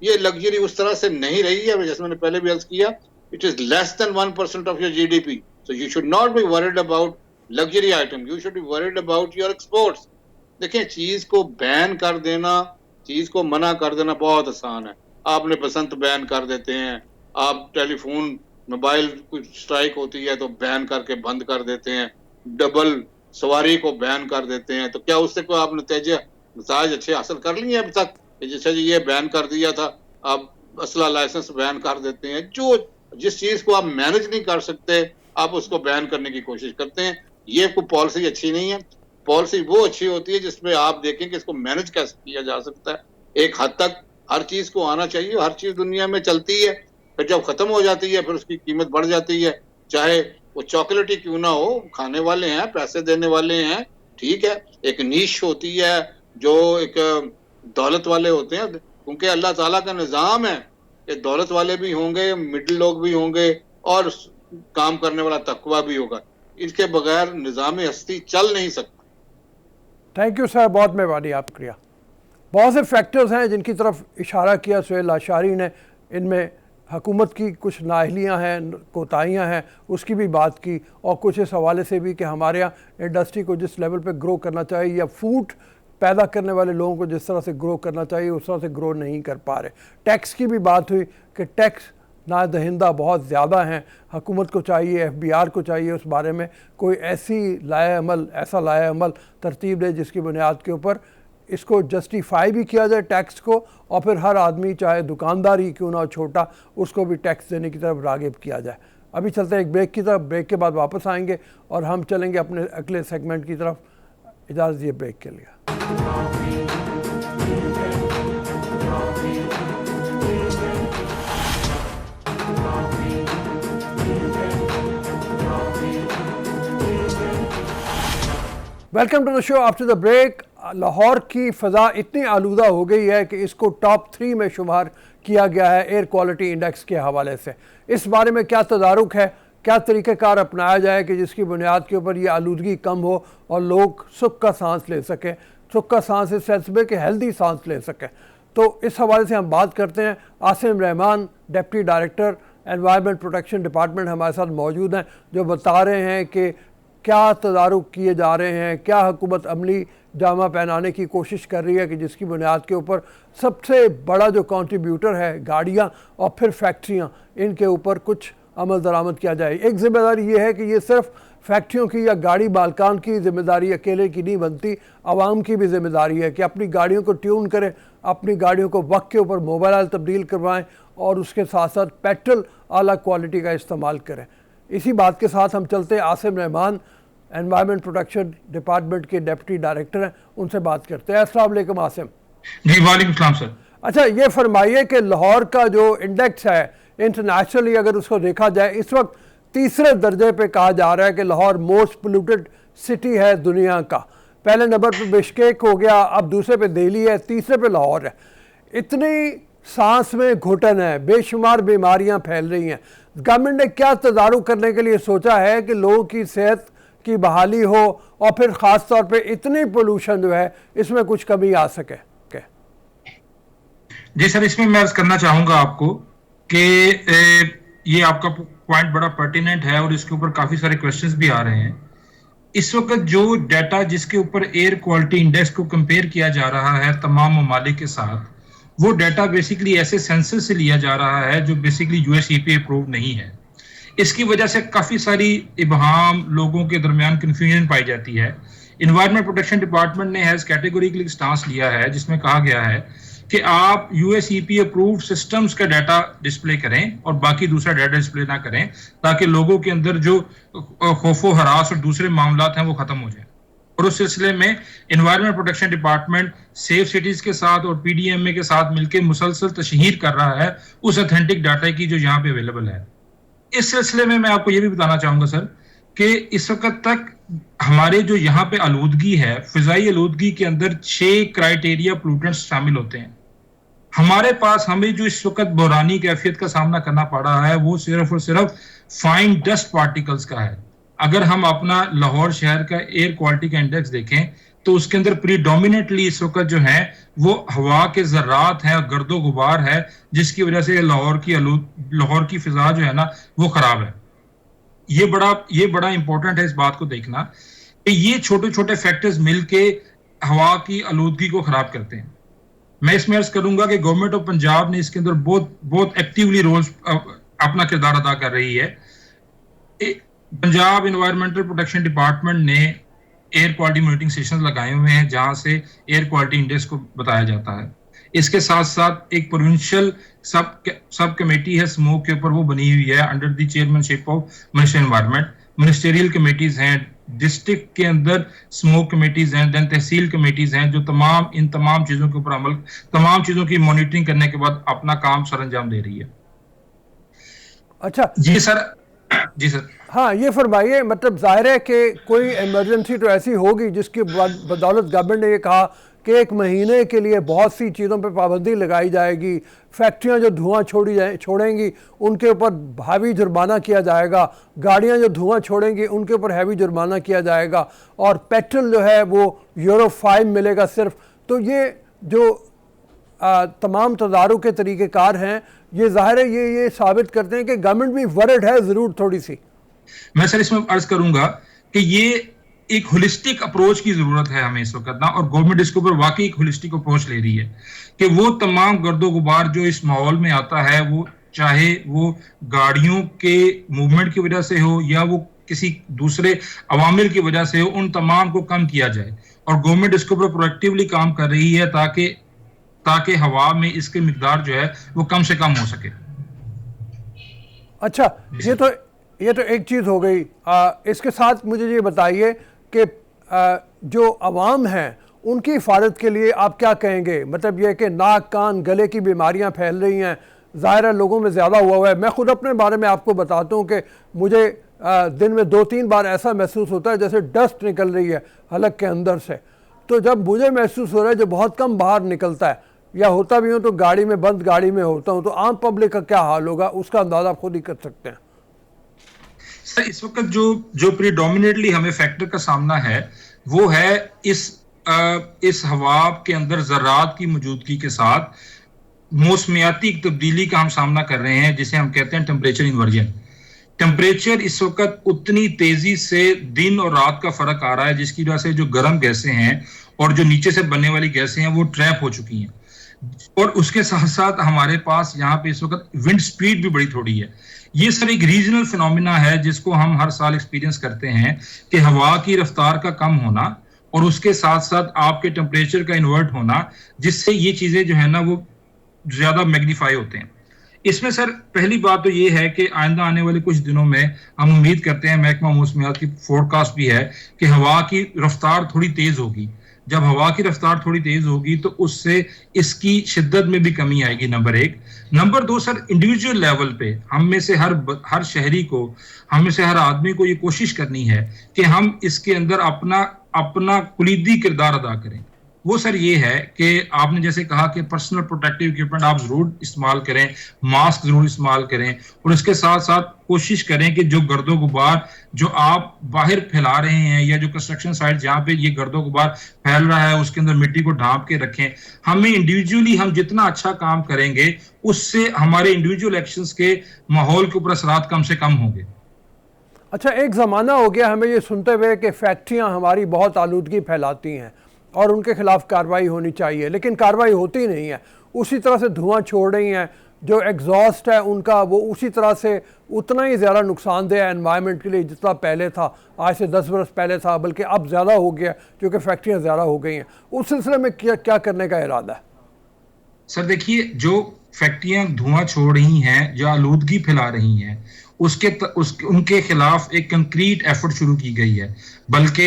S3: ये लग्जरी उस तरह से नहीं रही है। जैसे मैंने पहले भी अर्ज किया, it is less than 1% of your GDP, so you should not be worried about luxury item, you should be worried about your exports. देखिए, चीज को बैन कर देना, चीज को मना कर देना बहुत आसान है। आपने बसंत बैन कर देते हैं, आप टेलीफोन मोबाइल कुछ स्ट्राइक होती है तो बैन करके बंद कर देते हैं, डबल सवारी को बैन कर देते हैं, तो क्या उससे कोई आप नतीजे अच्छे हासिल कर लिए अब तक? जैसे जी ये बैन कर दिया था, आप असला लाइसेंस बैन कर देते हैं। जो जिस चीज को आप मैनेज नहीं कर सकते आप उसको बैन करने की कोशिश करते हैं। ये कोई पॉलिसी अच्छी नहीं है। पॉलिसी वो अच्छी होती है जिसमें आप देखें कि इसको मैनेज कैसे किया जा सकता है। एक हद तक हर चीज को आना चाहिए, हर चीज दुनिया में चलती है, फिर जब खत्म हो जाती है फिर उसकी कीमत बढ़ जाती है। चाहे वो चॉकलेट ही क्यों ना हो, खाने वाले हैं, पैसे देने वाले हैं, ठीक है। एक नीश होती है जो एक दौलत वाले होते हैं, क्योंकि अल्लाह ताला का निज़ाम है कि दौलत वाले भी होंगे, मिडिल लोग भी होंगे और काम करने वाला तकवा भी होगा। इसके बगैर निज़ाम हस्ती चल नहीं सकता।
S1: थैंक यू सर, बहुत मेहरबानी आपकी। बहुत से फैक्टर्स हैं जिनकी तरफ इशारा किया सुहेल आशारी ने, इनमें हुकूमत की कुछ नाअहलियाँ हैं, कोताहियाँ हैं, उसकी भी बात की, और कुछ इस हवाले से भी कि हमारे यहाँ इंडस्ट्री को जिस लेवल पे ग्रो करना चाहिए या फूड पैदा करने वाले लोगों को जिस तरह से ग्रो करना चाहिए उस तरह से ग्रो नहीं कर पा रहे। टैक्स की भी बात हुई कि टैक्स ना दहिंदा बहुत ज़्यादा हैं, हुकूमत को चाहिए, FBR को चाहिए उस बारे में कोई ऐसा लाया अमल तरतीब दे जिसकी बुनियाद के ऊपर इसको जस्टिफाई भी किया जाए टैक्स को, और फिर हर आदमी चाहे दुकानदार ही क्यों ना हो छोटा, उसको भी टैक्स देने की तरफ राग़िब किया जाए। अभी चलते हैं एक ब्रेक की तरफ, ब्रेक के बाद वापस आएंगे और हम चलेंगे अपने अगले सेगमेंट की तरफ। इजाज़त दिए ब्रेक के लिए। Welcome to the show. After the break, Lahore की फ़ज़ा इतनी आलूदा हो गई है कि इसको टॉप 3 में शुमार किया गया है एयर क्वालिटी इंडेक्स के हवाले से। इस बारे में क्या तदारुक है, क्या तरीक़ेकार अपनाया जाए कि जिसकी बुनियाद के ऊपर ये आलूदगी कम हो और लोग सुख का सांस ले सकें, सुख का सांस इस सेंस में कि हेल्दी सांस ले सकें। तो इस हवाले से हम बात करते हैं। Asim Rahman, deputy director environment protection department हमारे साथ मौजूद हैं, जो बता रहे हैं कि क्या तदारुक किए जा रहे हैं, क्या हुकूमत अमली जामा पहनाने की कोशिश कर रही है कि जिसकी बुनियाद के ऊपर सबसे बड़ा जो कंट्रीब्यूटर है गाड़ियाँ और फिर फैक्ट्रियाँ, इनके ऊपर कुछ अमल दरामद किया जाए। एक ज़िम्मेदारी ये है कि ये सिर्फ फैक्ट्रियों की या गाड़ी मालकान की ज़िम्मेदारी अकेले की नहीं बनती, आवाम की भी ज़िम्मेदारी है कि अपनी गाड़ियों को ट्यून करें, अपनी गाड़ियों को वक्त के ऊपर मोबाइल ऑयल तब्दील करवाएं और उसके साथ साथ पेट्रोल आला क्वालिटी का इस्तेमाल करें। इसी बात के साथ हम चलते हैं Asim Rahman, environment protection department के डिप्टी डायरेक्टर हैं, उनसे बात करते हैं। अस्सलाम वालेकुम आसिम।
S4: जी वालेकुम सलाम सर।
S1: अच्छा, ये फरमाइए कि लाहौर का जो इंडेक्स है इंटरनेशनली अगर उसको देखा जाए इस वक्त तीसरे दर्जे पे कहा जा रहा है कि लाहौर मोस्ट पोल्यूटेड सिटी है दुनिया का। पहले नंबर पे बिश्केक हो गया, अब दूसरे पे दिल्ली है, तीसरे पे लाहौर है। इतनी सांस में घुटन है, बेशुमार बीमारियां फैल रही हैं। गवर्नमेंट ने क्या तदारुक करने के लिए सोचा है कि लोगों की सेहत की बहाली हो और फिर ख़ास तौर पे इतनी पोल्यूशन जो है इसमें कुछ कमी आ सके?
S4: जी सर, इसमें मैं अर्ज करना चाहूँगा आपको कि ये आपका पॉइंट बड़ा पर्टिनेंट है और इसके ऊपर काफ़ी सारे क्वेश्चंस भी आ रहे हैं। इस वक्त जो डाटा जिसके ऊपर एयर क्वालिटी इंडेक्स को कंपेयर किया जा रहा है तमाम ममालिक के साथ, वो डाटा बेसिकली ऐसे सेंसर से लिया जा रहा है जो बेसिकली यूएस EPA अप्रूव नहीं है। इसकी वजह से काफ़ी सारी इबहाम, लोगों के दरमियान कन्फ्यूजन पाई जाती है। इन्वायरमेंट प्रोटेक्शन डिपार्टमेंट ने हैज़ कैटेगोरिकली स्टांस लिया है जिसमें कहा गया है कि आप यूएस EPA अप्रूव्ड सिस्टम्स का डाटा डिस्प्ले करें और बाकी दूसरा डाटा डिस्प्ले ना करें, ताकि लोगों के अंदर जो खौफो हरास और दूसरे मामलात हैं वो खत्म हो जाए। और उस सिलसिले में environment protection department safe cities के साथ और PDMA के साथ मिलकर मुसलसल तशहीर कर रहा है उस ऑथेंटिक डाटा की जो यहाँ पे अवेलेबल है। इस सिलसिले में मैं आपको ये भी बताना चाहूंगा सर कि इस वक्त तक हमारे जो यहाँ पे आलूदगी है, फिजाई आलूदगी के अंदर 6 क्राइटेरिया पोल्यूटेंट्स शामिल होते हैं। हमारे पास हमें जो इस वक्त बहरानी कैफियत का सामना करना पड़ रहा है वो सिर्फ और सिर्फ फाइन डस्ट पार्टिकल्स का है। अगर हम अपना लाहौर शहर का एयर क्वालिटी का इंडेक्स देखें तो उसके अंदर प्रीडोमिनेटली इस वक्त जो है वो हवा के ज़र्रात हैं और गर्दो गुबार है, जिसकी वजह से लाहौर की फिजा जो है ना वो खराब है। ये बड़ा इंपॉर्टेंट है इस बात को देखना कि ये छोटे छोटे फैक्टर्स मिलके हवा की आलूदगी को खराब करते हैं। मैं इसमें अर्ज करूंगा कि गवर्नमेंट ऑफ पंजाब ने इसके अंदर बहुत एक्टिवली रोल्स अपना किरदार अदा कर रही है। पंजाब एनवायरमेंटल प्रोटेक्शन डिपार्टमेंट ने एयर क्वालिटी मॉनिटरिंग स्टेशन लगाए हुए हैं जहां से एयर क्वालिटी इंडेक्स को बताया जाता है। इसके साथ साथ एक प्रोविंशियल सब कमेटी है स्मोक के ऊपर, वो बनी हुई है under the chairmanship of minister environment. Ministerial committees हैं, डिस्ट्रिक्ट के अंदर स्मोक कमेटीज हैं, देन तहसील कमेटीज हैं जो इन तमाम चीजों के ऊपर अमल, तमाम चीजों की मॉनिटरिंग करने के बाद अपना काम सर अंजाम दे रही है।
S1: अच्छा
S4: जी सर। जी सर।
S1: हाँ, ये फरमाइए, मतलब जाहिर है कि कोई इमरजेंसी तो ऐसी होगी जिसकी बदौलत गवर्नमेंट ने ये कहा कि 1 महीने के लिए बहुत सी चीज़ों पर पाबंदी लगाई जाएगी। फैक्ट्रियां जो धुआं छोड़ेंगी उनके ऊपर हैवी जुर्माना किया जाएगा, गाड़ियां जो धुआं छोड़ेंगी उनके ऊपर हैवी जुर्माना किया जाएगा, और पेट्रोल जो है वो यूरो 5 मिलेगा सिर्फ। तो ये जो तमाम तदारुक के तरीक़ेकार हैं ये ज़ाहिर है ये साबित करते हैं कि गवर्नमेंट भी वरिड है ज़रूर थोड़ी सी।
S4: मैं सर इसमें अर्ज करूंगा कि ये एक होलिस्टिक अप्रोच की जरूरत है हमें इस वक्त ना, और गवर्नमेंट इसके ऊपर वाकई एक होलिस्टिक अप्रोच ले रही है कि वो तमाम गर्दो गुबार जो इस माहौल में आता है, वो चाहे वो गाड़ियों के मूवमेंट की वजह से हो या वो किसी दूसरे अवामिल की वजह से हो, उन तमाम को कम किया जाए। और गवर्नमेंट इसके ऊपर प्रोएक्टिवली काम कर रही है ताकि हवा में इसकी मिकदार जो है वो कम से कम हो सके।
S1: अच्छा, ये तो एक चीज़ हो गई। इसके साथ मुझे ये बताइए कि जो अवाम हैं उनकी हिफाजत के लिए आप क्या कहेंगे? मतलब ये कि नाक कान गले की बीमारियां फैल रही हैं, ज़ाहिर है लोगों में ज़्यादा हुआ है। मैं खुद अपने बारे में आपको बताता हूँ कि मुझे दिन में 2-3 बार ऐसा महसूस होता है जैसे डस्ट निकल रही है हलक के अंदर से। तो जब मुझे महसूस हो रहा है, जो बहुत कम बाहर निकलता है या होता भी हूँ तो गाड़ी में, बंद गाड़ी में होता हूँ, तो आम पब्लिक का क्या हाल होगा उसका अंदाज़ा आप खुद ही कर सकते हैं।
S4: इस वक्त जो प्रीडोमिनेटली हमें फैक्टर का सामना है वो है इस हवा के अंदर ज़रात की मौजूदगी के साथ मौसमियाती तब्दीली का हम सामना कर रहे हैं, जिसे हम कहते हैं टेम्परेचर इन्वर्जन। टेम्परेचर इस वक्त उतनी तेजी से दिन और रात का फर्क आ रहा है, जिसकी वजह से जो गर्म गैसें हैं और जो नीचे से बनने वाली गैसें हैं वो ट्रैप हो चुकी हैं। और उसके साथ साथ हमारे पास यहाँ पे इस वक्त विंड स्पीड भी बड़ी थोड़ी है। ये सर एक रीजनल फिनोमिना है जिसको हम हर साल एक्सपीरियंस करते हैं कि हवा की रफ्तार का कम होना और उसके साथ साथ आपके टेम्परेचर का इन्वर्ट होना, जिससे ये चीजें जो है ना वो ज्यादा मैग्नीफाई होते हैं। इसमें सर पहली बात तो ये है कि आइंदा आने वाले कुछ दिनों में हम उम्मीद करते हैं, महकमा मौसमियात की फोरकास्ट भी है कि हवा की रफ्तार थोड़ी तेज होगी। जब हवा की रफ्तार थोड़ी तेज होगी तो उससे इसकी शिद्दत में भी कमी आएगी, नंबर एक। नंबर दो सर, इंडिविजुअल लेवल पे हम में से हर शहरी को, हम में से हर आदमी को ये कोशिश करनी है कि हम इसके अंदर अपना कुलीदी किरदार अदा करें। वो सर ये है कि आपने जैसे कहा कि पर्सनल प्रोटेक्टिव इक्विपमेंट आप जरूर इस्तेमाल करें, मास्क जरूर इस्तेमाल करें, और इसके साथ साथ कोशिश करें कि जो गर्दो गुबार जो आप बाहर फैला रहे हैं या जो कंस्ट्रक्शन साइट जहाँ पे ये गर्दो गुबार फैल रहा है उसके अंदर मिट्टी को ढांप के रखें। हमें इंडिविजुअली हम जितना अच्छा काम करेंगे उससे हमारे इंडिविजुअल एक्शंस के माहौल के ऊपर असरात कम से कम होंगे।
S1: अच्छा, एक ज़माना हो गया हमें ये सुनते हुए कि फैक्ट्रियाँ हमारी बहुत आलूदगी फैलाती हैं और उनके खिलाफ कार्रवाई होनी चाहिए, लेकिन कार्रवाई होती नहीं है। उसी तरह से धुआं छोड़ रही हैं, जो एग्जॉस्ट है उनका वो उसी तरह से उतना ही ज़्यादा नुकसानदेह है एनवायरनमेंट के लिए जितना पहले था, आज से 10 बरस पहले था, बल्कि अब ज़्यादा हो गया क्योंकि फैक्ट्रियाँ ज़्यादा हो गई हैं। उस सिलसिले में क्या करने का इरादा है?
S4: सर देखिए, जो फैक्ट्रियां धुआं छोड़ रही हैं, जो आलूदगी फैला रही हैं, उनके खिलाफ एक कंक्रीट एफर्ट शुरू की गई है। बल्कि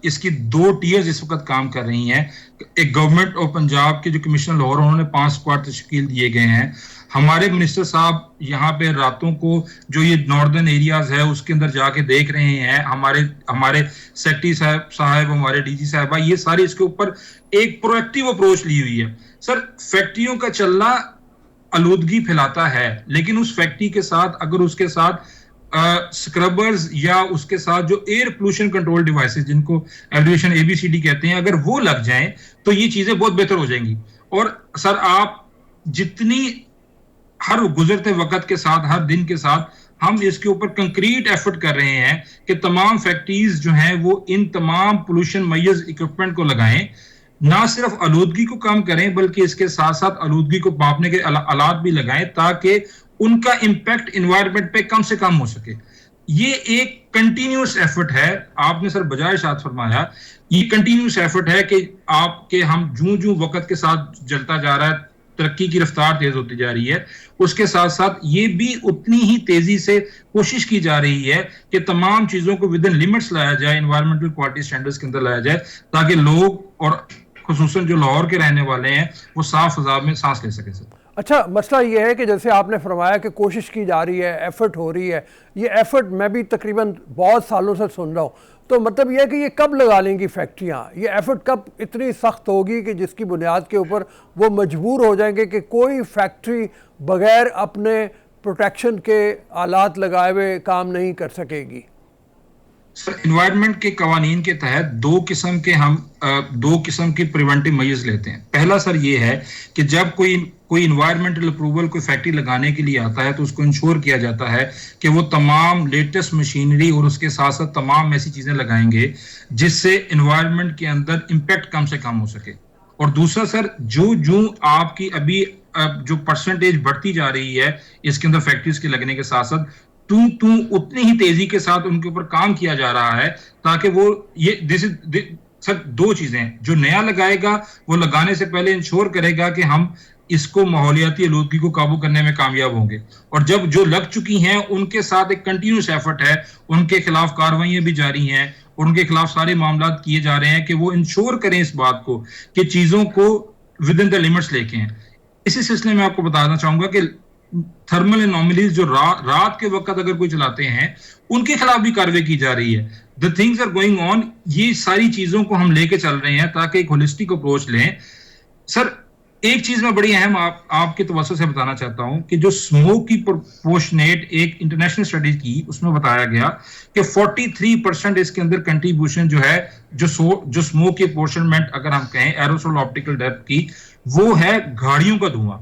S4: इसकी 2 टीयर्स इस वक्त काम कर रही हैं। एक गवर्नमेंट ऑफ पंजाब के जो कमिश्नर लाहौर, उन्होंने 5 स्क्वाड तश्कील दिए गए हैं। हमारे मिनिस्टर साहब यहाँ पे रातों को जो ये नॉर्दर्न एरियाज है उसके अंदर जाके देख रहे हैं। हमारे सेक्रेटरी साहब, हमारे डीजी साहबा, ये सारी इसके ऊपर एक प्रोएक्टिव अप्रोच ली हुई है। सर फैक्ट्रियों का चलना आलूदगी फैलाता है, लेकिन उस फैक्ट्री के साथ अगर उसके साथ स्क्रबर्स या उसके साथ जो एयर पोल्यूशन कंट्रोल डिवाइसेस, जिनको एब्रिविएशन ABCD कहते हैं, अगर वो लग जाएं तो ये चीजें बहुत बेहतर हो जाएंगी। और सर आप जितनी हर गुजरते वक्त के साथ, हर दिन के साथ हम इसके ऊपर कंक्रीट एफर्ट कर रहे हैं कि तमाम फैक्ट्रीज जो हैं वो इन तमाम पोल्यूशन मैयर्स इक्विपमेंट को लगाएं, ना सिर्फ आलूदगी को कम करें बल्कि इसके साथ साथ आलूदगी को मापने के आलात भी लगाएं ताकि उनका इंपैक्ट एनवायरनमेंट पे कम से कम हो सके। ये एक कंटिन्यूअस एफर्ट है। आपने सर बजाय इरशाद फरमाया, ये कंटिन्यूअस एफर्ट है कि हम जूं वक्त के साथ चलता जा रहा है, तरक्की की रफ्तार तेज होती जा रही है, उसके साथ साथ ये भी उतनी ही तेजी से कोशिश की जा रही है कि तमाम चीजों को विद इन लिमिट्स लाया जाए, एनवायरमेंटल क्वालिटी स्टैंडर्ड्स के अंदर लाया जाए, ताकि लोग और खुसूसन जो लाहौर के रहने वाले हैं वो साफ फजा में सांस ले सके। सर
S1: अच्छा, मसला ये है कि जैसे आपने फरमाया कि कोशिश की जा रही है, एफर्ट हो रही है, ये एफर्ट मैं भी तकरीबन बहुत सालों से सुन रहा हूँ, तो मतलब ये है कि ये कब लगा लेंगी फैक्ट्रियाँ? ये एफर्ट कब इतनी सख्त होगी कि जिसकी बुनियाद के ऊपर वो मजबूर हो जाएंगे कि कोई फैक्ट्री बगैर अपने प्रोटेक्शन के आलात लगाए हुए काम नहीं कर सकेगी?
S4: सर एनवायरनमेंट के कवानीन के तहत दो किस्म की प्रिवेंटिव मेजर्स लेते हैं। पहला सर ये है कि जब कोई एनवायरमेंटल अप्रूवल कोई फैक्ट्री लगाने के लिए आता है तो उसको इंश्योर किया जाता है कि वो तमाम लेटेस्ट मशीनरी और उसके साथ साथ तमाम ऐसी चीजें लगाएंगे जिससे एनवायरनमेंट के अंदर इम्पैक्ट कम से कम हो सके। और दूसरा सर, जो आपकी अभी जो परसेंटेज बढ़ती जा रही है इसके अंदर फैक्ट्रीज के लगने के साथ साथ उतनी ही तेजी के साथ उनके ऊपर काम किया जा रहा है ताकि वो सर 2 चीजें, जो नया लगाएगा वो लगाने से पहले इंश्योर करेगा कि हम इसको माहौलियाती आलूदगी को काबू करने में कामयाब होंगे, और जब जो लग चुकी हैं उनके साथ एक कंटिन्यूस एफर्ट है, उनके खिलाफ कार्रवाइयां भी जारी हैं और उनके खिलाफ सारे मामला किए जा रहे हैं कि वो इंश्योर करें इस बात को कि चीजों को विद इन द लिमिट्स लेके हैं। इसी सिलसिले में आपको बताना चाहूंगा कि थर्मल एनोमलीज जो रात के वक्त अगर कोई चलाते हैं उनके खिलाफ भी कार्रवाई की जा रही है। The things are going on. ये सारी चीजों को हम लेके चल रहे हैं ताकि एक होलिस्टिक अप्रोच लें। सर एक चीज मैं बड़ी अहम आपके तवज्जो से बताना चाहता हूं कि जो स्मोक की प्रोपोर्शनेट एक इंटरनेशनल स्टडी की उसमें बताया गया कि 43% इसके अंदर कंट्रीब्यूशन जो है जो स्मोक की पोर्शनमेंट अगर हम कहें एरोसोल ऑप्टिकल डेप्थ की, वो है गाड़ियों का धुआं।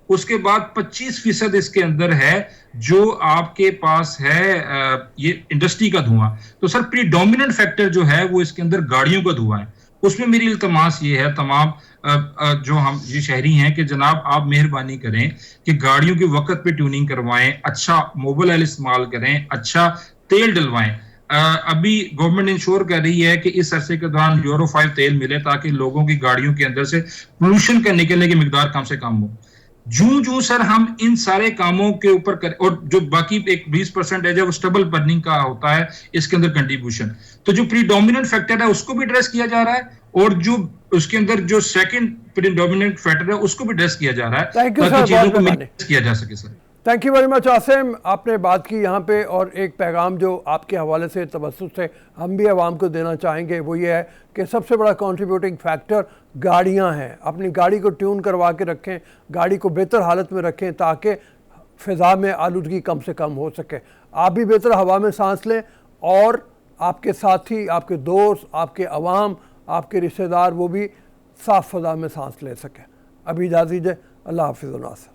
S4: उसके बाद 25% इसके अंदर है जो आपके पास है ये इंडस्ट्री का धुआं। तो सर प्रीडोमिनेंट फैक्टर जो है वो इसके अंदर गाड़ियों का धुआं है। उसमें मेरी इल्तमास ये है तमाम जो हम ये शहरी हैं कि जनाब आप मेहरबानी करें कि गाड़ियों के वक्त पे ट्यूनिंग करवाएं, अच्छा मोबाइल ऑयल इस्तेमाल करें, अच्छा तेल डलवाएं। अभी गवर्नमेंट इंश्योर कर रही है कि इस अरसे के दौरान यूरो 5 तेल मिले ताकि लोगों की गाड़ियों के अंदर से पोल्यूशन का निकलने की मिकदार कम से कम हो। जूं सर हम इन सारे कामों के ऊपर करें, और जो बाकी एक 20% है जो स्टेबल बर्निंग का होता है इसके अंदर कंट्रीब्यूशन, तो जो प्रीडोमिनेंट फैक्टर है उसको भी एड्रेस किया जा रहा है और जो उसके अंदर जो सेकंड प्रीडोमिनेंट फैक्टर है उसको भी एड्रेस किया जा रहा है ताकि चीजों को मिक्स किया जा सके। Sir
S1: thank you very much Asim, आपने बात की यहाँ पे, और एक पैगाम जो आपके हवाले से तवज्जुह से हम भी आवाम को देना चाहेंगे वो ये है कि सबसे बड़ा कंट्रीब्यूटिंग फैक्टर गाड़ियाँ हैं। अपनी गाड़ी को ट्यून करवा के रखें, गाड़ी को बेहतर हालत में रखें ताकि फ़िज़ा में आलूदगी कम से कम हो सके। आप भी बेहतर हवा में सांस लें और आपके साथी, आपके दोस्त, आपके अवाम, आपके रिश्तेदार वो भी साफ़ फ़ज़ा में सांस ले सकें। अभी इजाज़त दीजिए, अल्लाह हाफ़िज़ व नासिर।